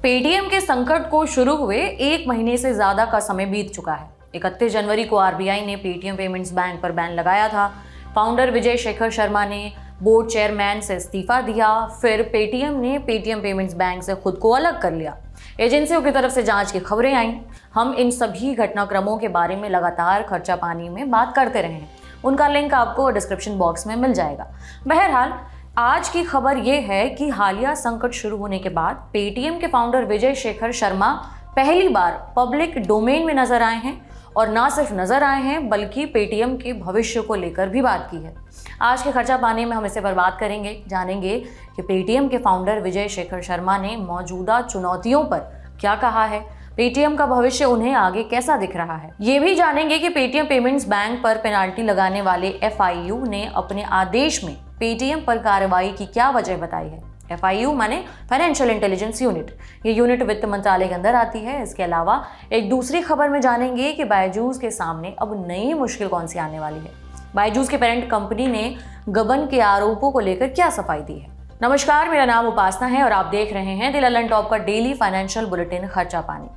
Paytm के संकट को शुरू हुए 1 महीने से ज्यादा का समय बीत चुका है। 31 जनवरी को आरबीआई ने पेटीएम पेमेंट्स बैंक पर बैन लगाया था। फाउंडर विजय शेखर शर्मा ने बोर्ड चेयरमैन से इस्तीफा दिया। फिर पेटीएम ने पेटीएम पेमेंट्स बैंक से खुद को अलग कर लिया। एजेंसियों की तरफ से जांच की खबरें आईं। हम इन सभी घटनाक्रमों के बारे में लगातार खर्चा पानी में बात करते रहे हैं। उनका लिंक आपको डिस्क्रिप्शन बॉक्स में मिल जाएगा। बहरहाल, आज की खबर ये है कि हालिया संकट शुरू होने के बाद पेटीएम के फाउंडर विजय शेखर शर्मा पहली बार पब्लिक डोमेन में नजर आए हैं और ना सिर्फ नजर आए हैं बल्कि पेटीएम के भविष्य को लेकर भी बात की है। आज के खर्चा पानी में हम इसे पर बात करेंगे, जानेंगे कि पेटीएम के फाउंडर विजय शेखर शर्मा ने मौजूदा चुनौतियों पर क्या कहा है, पेटीएम का भविष्य उन्हें आगे कैसा दिख रहा है। ये भी जानेंगे कि पेटीएम पेमेंट्स बैंक पर पेनाल्टी लगाने वाले एफआईयू ने अपने आदेश में पेटीएम पर कार्रवाई की क्या वजह बताई है। एफआईयू माने फाइनेंशियल इंटेलिजेंस यूनिट। ये यूनिट वित्त मंत्रालय के अंदर आती है। इसके अलावा एक दूसरी खबर में जानेंगे कि बायजूस के सामने अब नई मुश्किल कौन सी आने वाली है। बायजूस के पेरेंट कंपनी ने गबन के आरोपों को लेकर क्या सफाई दी है। नमस्कार, मेरा नाम उपासना है और आप देख रहे हैं द ललन टॉप का डेली फाइनेंशियल बुलेटिन खर्चा पानी।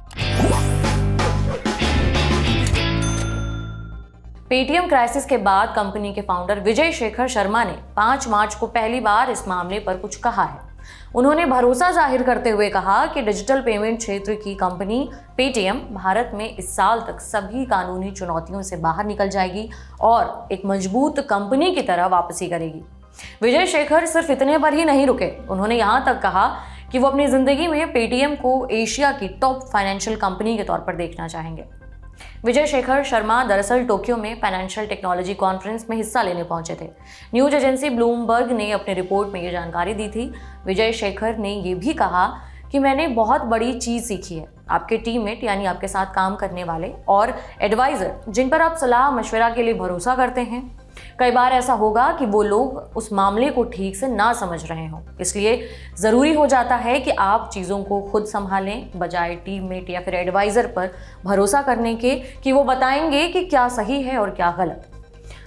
पेटीएम क्राइसिस के बाद कंपनी के फाउंडर विजय शेखर शर्मा ने 5 मार्च को पहली बार इस मामले पर कुछ कहा है। उन्होंने भरोसा जाहिर करते हुए कहा कि डिजिटल पेमेंट क्षेत्र की कंपनी पेटीएम भारत में इस साल तक सभी कानूनी चुनौतियों से बाहर निकल जाएगी और एक मजबूत कंपनी की तरह वापसी करेगी। विजय शेखर सिर्फ इतने पर ही नहीं रुके। उन्होंने यहाँ तक कहा कि वो अपनी जिंदगी में पेटीएम को एशिया की टॉप फाइनेंशियल कंपनी के तौर पर देखना चाहेंगे। विजय शेखर शर्मा दरअसल टोक्यो में फाइनेंशियल टेक्नोलॉजी कॉन्फ्रेंस में हिस्सा लेने पहुंचे थे। न्यूज एजेंसी ब्लूमबर्ग ने अपनी रिपोर्ट में ये जानकारी दी थी। विजय शेखर ने ये भी कहा कि मैंने बहुत बड़ी चीज़ सीखी है। आपके टीममेट यानी आपके साथ काम करने वाले और एडवाइज़र जिन पर आप सलाह मशवरा के लिए भरोसा करते हैं, कई बार ऐसा होगा कि वो लोग उस मामले को ठीक से ना समझ रहे हों। इसलिए ज़रूरी हो जाता है कि आप चीज़ों को खुद संभालें बजाय टीममेट या फिर एडवाइज़र पर भरोसा करने के कि वो बताएंगे कि क्या सही है और क्या गलत।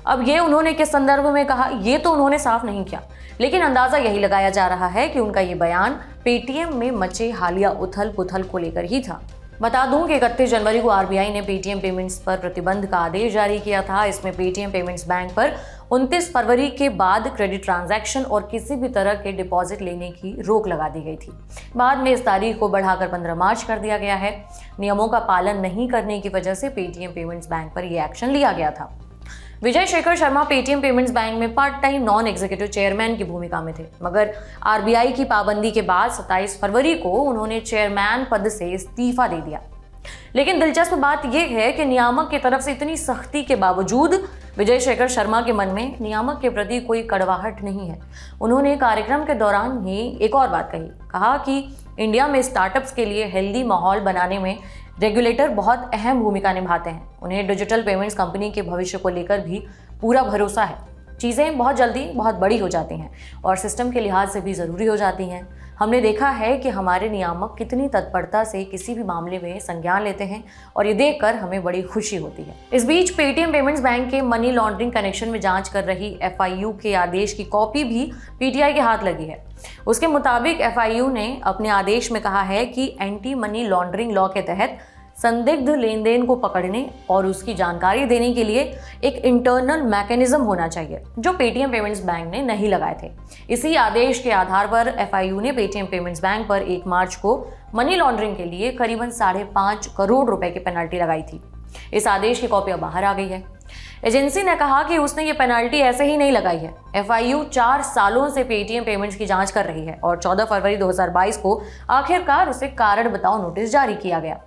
अब ये उन्होंने किस संदर्भ में कहा ये तो उन्होंने साफ नहीं किया, लेकिन अंदाज़ा यही लगाया जा रहा है कि उनका ये बयान पेटीएम में मचे हालिया उथल पुथल को लेकर ही था। बता दूं कि 31 जनवरी को आरबीआई ने पेटीएम पेमेंट्स पर प्रतिबंध का आदेश जारी किया था। इसमें पेटीएम पेमेंट्स बैंक पर 29 फरवरी के बाद क्रेडिट ट्रांजैक्शन और किसी भी तरह के डिपॉजिट लेने की रोक लगा दी गई थी। बाद में इस तारीख को बढ़ाकर 15 मार्च कर दिया गया है। नियमों का पालन नहीं करने की वजह से पेटीएम पेमेंट्स बैंक पर यह एक्शन लिया गया था। Vijay Shekhar Sharma Paytm payments bank में part time non executive chairman की भूमिका में थे, मगर आरबीआई की पाबंदी के बाद 27 फरवरी को उन्होंने चेयरमैन पद से इस्तीफा दे दिया। लेकिन दिलचस्प बात यह है कि नियामक की तरफ से इतनी सख्ती के बावजूद विजय शेखर शर्मा के मन में नियामक के प्रति कोई कड़वाहट नहीं है। उन्होंने कार्यक्रम के दौरान ही एक और बात कहा कि इंडिया में स्टार्टअप्स के लिए हेल्दी माहौल बनाने में रेगुलेटर बहुत अहम भूमिका निभाते हैं। उन्हें डिजिटल पेमेंट्स कंपनी के भविष्य को लेकर भी पूरा भरोसा है। चीज़ें बहुत जल्दी बहुत बड़ी हो जाती हैं और सिस्टम के लिहाज से भी ज़रूरी हो जाती हैं। हमने देखा है कि हमारे नियामक कितनी तत्परता से किसी भी मामले में संज्ञान लेते हैं और ये देखकर हमें बड़ी खुशी होती है। इस बीच पेटीएम पेमेंट्स बैंक के मनी लॉन्ड्रिंग कनेक्शन में जांच कर रही एफआईयू के आदेश की कॉपी भी पीटीआई के हाथ लगी है। उसके मुताबिक एफआईयू ने अपने आदेश में कहा है कि एंटी मनी लॉन्ड्रिंग लॉ के तहत संदिग्ध लेन देन को पकड़ने और उसकी जानकारी देने के लिए एक इंटरनल मैकेनिज्म होना चाहिए, जो पेटीएम पेमेंट्स बैंक ने नहीं लगाए थे। इसी आदेश के आधार पर एफआईयू ने पेटीएम पेमेंट्स बैंक पर 1 मार्च को मनी लॉन्ड्रिंग के लिए करीबन 5.5 करोड़ रुपए की पेनल्टी लगाई थी। इस आदेश की कॉपी अब बाहर आ गई है। एजेंसी ने कहा कि उसने ये पेनल्टी ऐसे ही नहीं लगाई है। एफआईयू 4 सालों से पेटीएम पेमेंट्स की जांच कर रही है और 14 फरवरी 2022 को आखिरकार उसे कारण बताओ नोटिस जारी किया गया।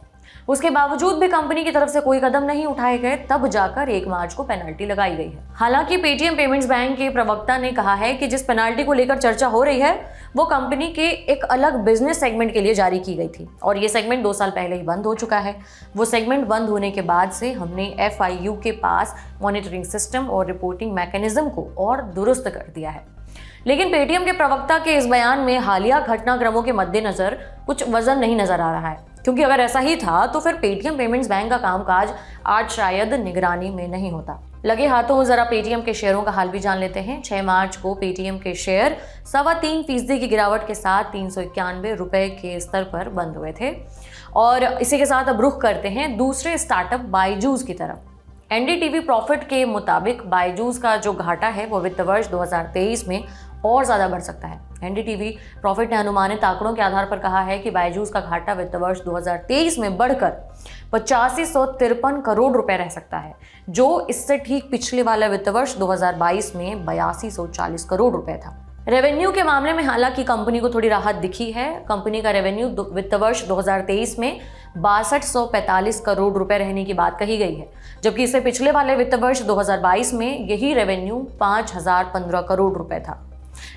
उसके बावजूद भी कंपनी की तरफ से कोई कदम नहीं उठाए गए, तब जाकर 1 मार्च को पेनल्टी लगाई गई है। हालांकि पेटीएम पेमेंट्स बैंक के प्रवक्ता ने कहा है कि जिस पेनल्टी को लेकर चर्चा हो रही है वो कंपनी के एक अलग बिजनेस सेगमेंट के लिए जारी की गई थी और ये सेगमेंट 2 साल पहले ही बंद हो चुका है। वो सेगमेंट बंद होने के बाद से हमने एफआईयू के पास मॉनिटरिंग सिस्टम और रिपोर्टिंग मैकेनिज्म को और दुरुस्त कर दिया है। लेकिन पेटीएम के प्रवक्ता के इस बयान में हालिया घटनाक्रमों के मद्देनजर कुछ वजन नहीं नजर आ रहा है, क्योंकि अगर ऐसा ही था तो फिर पेटीएम पेमेंट्स बैंक का कामकाज आज शायद निगरानी में नहीं होता। लगे हाथों जरा पेटीएम के शेयरों का हाल भी जान लेते हैं। 6 मार्च को पेटीएम के शेयर 3.25% की गिरावट के साथ 391 रुपए के स्तर पर बंद हुए थे। और इसी के साथ अब रुख करते हैं दूसरे स्टार्टअप बायजूस की तरफ। एनडीटीवी प्रॉफिट के मुताबिक बायजूस का जो घाटा है वो वित्त वर्ष 2023 में और ज़्यादा बढ़ सकता है। एनडीटीवी प्रॉफिट ने अनुमानित आंकड़ों के आधार पर कहा है कि बायजूस का घाटा वित्त वर्ष 2023 में बढ़कर 8553 करोड़ रुपए रह सकता है, जो इससे ठीक पिछले वाला वित्त वर्ष 2022 में 8240 करोड़ रुपए था। रेवेन्यू के मामले में हालांकि कंपनी को थोड़ी राहत दिखी है। कंपनी का रेवेन्यू वित्त वर्ष 2023 में 6245 करोड़ रुपए रहने की बात कही गई है, जबकि इससे पिछले वाले वित्त वर्ष 2022 में यही रेवेन्यू 5015 करोड़ रुपए था।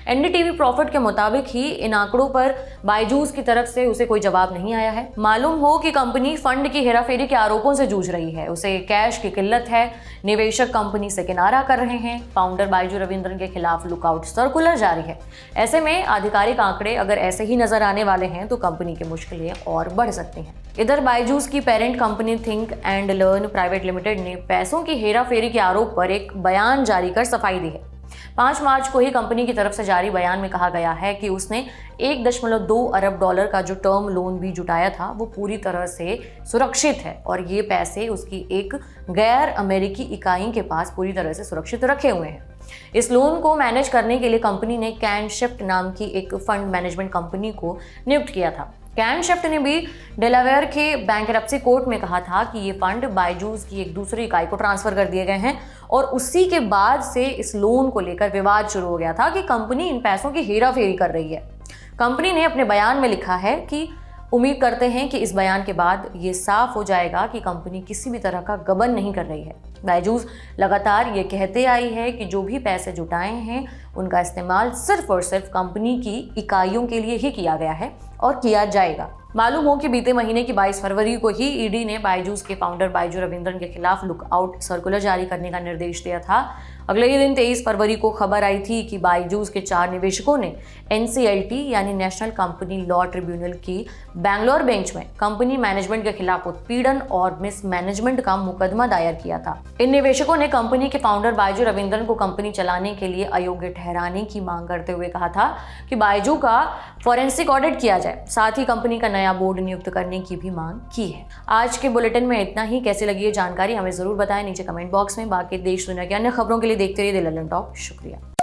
एनडीटीवी प्रॉफिट के मुताबिक ही इन आंकड़ों पर बायजूस की तरफ से उसे कोई जवाब नहीं आया है। मालूम हो कि कंपनी फंड की हेराफेरी के आरोपों से जूझ रही है, उसे कैश की किल्लत है, निवेशक कंपनी से किनारा कर रहे हैं, फाउंडर बायजू रविंद्रन के खिलाफ लुकआउट सर्कुलर जारी है। ऐसे में आधिकारिक आंकड़े अगर ऐसे ही नजर आने वाले हैं तो कंपनी की मुश्किलें और बढ़ सकती हैं। इधर बायजूस की parent company think and learn private limited ने पैसों की हेराफेरी के आरोप पर एक बयान जारी कर सफाई दी है। 5 मार्च को ही कंपनी की तरफ से जारी बयान में कहा गया है कि उसने 1.2 अरब डॉलर का जो टर्म लोन भी जुटाया था वो पूरी तरह से सुरक्षित है और ये पैसे उसकी एक गैर अमेरिकी इकाई के पास पूरी तरह से सुरक्षित रखे हुए हैं। इस लोन को मैनेज करने के लिए कंपनी ने कैनशिफ्ट नाम की एक फंड मैनेजमेंट कंपनी को नियुक्त किया था। कैनशिफ्ट ने भी डेलावेयर के बैंकरप्सी कोर्ट में कहा था कि ये फंड बायजूस की एक दूसरी इकाई को ट्रांसफर कर दिए गए हैं और उसी के बाद से इस लोन को लेकर विवाद शुरू हो गया था कि कंपनी इन पैसों की हेराफेरी कर रही है। कंपनी ने अपने बयान में लिखा है कि उम्मीद करते हैं कि इस बयान के बाद ये साफ हो जाएगा कि कंपनी किसी भी तरह का गबन नहीं कर रही है। बायजूस लगातार ये कहते आई है कि जो भी पैसे जुटाए हैं उनका इस्तेमाल सिर्फ और सिर्फ कंपनी की इकाइयों के लिए ही किया गया है और किया जाएगा। मालूम हो कि बीते महीने की 22 फरवरी को ही ईडी ने बायजूस के फाउंडर बायजू रविंद्रन के खिलाफ लुकआउट सर्कुलर जारी करने का निर्देश दिया था। अगले ही दिन 23 फरवरी को खबर आई थी कि बायजूस के 4 निवेशकों ने NCLT यानी नेशनल कंपनी लॉ ट्रिब्यूनल की बैंगलोर बेंच में कंपनी मैनेजमेंट के खिलाफ उत्पीड़न और मिसमैनेजमेंट का मुकदमा दायर किया था। इन निवेशकों ने कंपनी के फाउंडर बायजू रविंद्रन को कंपनी चलाने के लिए अयोग्य ठहराने की मांग करते हुए कहा था कि बायजू का फॉरेंसिक ऑडिट किया जाए, साथ ही कंपनी का नया बोर्ड नियुक्त करने की भी मांग की है। आज के बुलेटिन में इतना ही। कैसी लगी ये जानकारी हमें जरूर बताएं नीचे कमेंट बॉक्स में। बाकी देश दुनिया की अन्य खबरों के लिए देखते रहिए द लंदन टॉक। शुक्रिया।